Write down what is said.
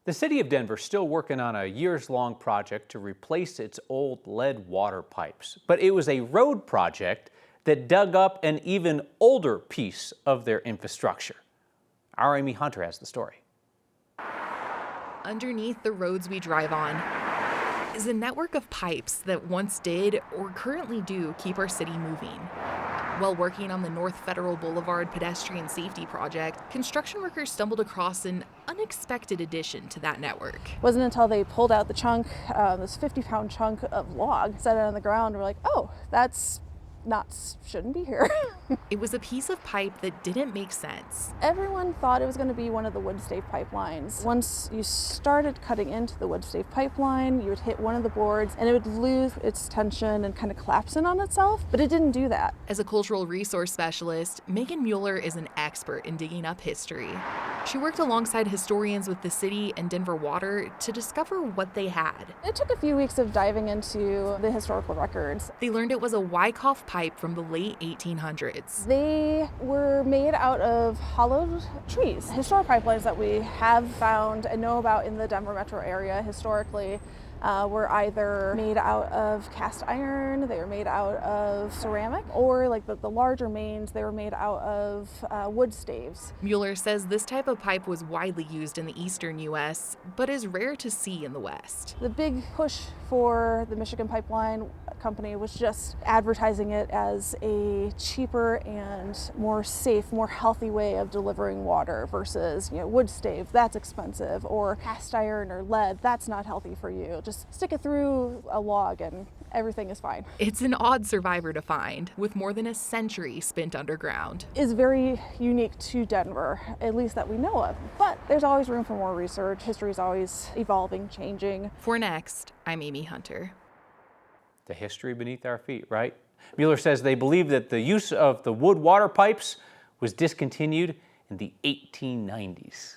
The city of Denver is still working on a years-long project to replace its old lead water pipes. But it was a road project that dug up an even older piece of their infrastructure. Our Amy Hunter has the story. Underneath the roads we drive on is a network of pipes that once did or currently do keep our city moving. While working on the North Federal Boulevard pedestrian safety project, construction workers stumbled across an unexpected addition to that network. It wasn't until they pulled out the chunk, this 50-pound chunk of log, set it on the ground, we're like, oh, shouldn't be here. It was a piece of pipe that didn't make sense. Everyone thought it was going to be one of the wood stave pipelines. Once you started cutting into the wood stave pipeline, you would hit one of the boards and it would lose its tension and kind of collapse in on itself, but it didn't do that. As a cultural resource specialist, Megan Mueller is an expert in digging up history. She worked alongside historians with the city and Denver Water to discover what they had. It took a few weeks of diving into the historical records. They learned it was a Wyckoff pipe from the late 1800s. They were made out of hollowed trees. Historic pipelines that we have found and know about in the Denver metro area historically were either made out of cast iron, they were made out of ceramic, or like the larger mains, they were made out of wood staves. Mueller says this type of pipe was widely used in the eastern U.S., but is rare to see in the West. The big push for the Michigan Pipeline Company was just advertising it as a cheaper and more safe, more healthy way of delivering water versus, wood stave, that's expensive, or cast iron or lead, that's not healthy for you. Just stick it through a log and everything is fine. It's an odd survivor to find, with more than a century spent underground. It's very unique to Denver, at least that we know of. But there's always room for more research. History is always evolving, changing. For Next, I'm Amy Hunter. The history beneath our feet, right? Mueller says they believe that the use of the wood water pipes was discontinued in the 1890s.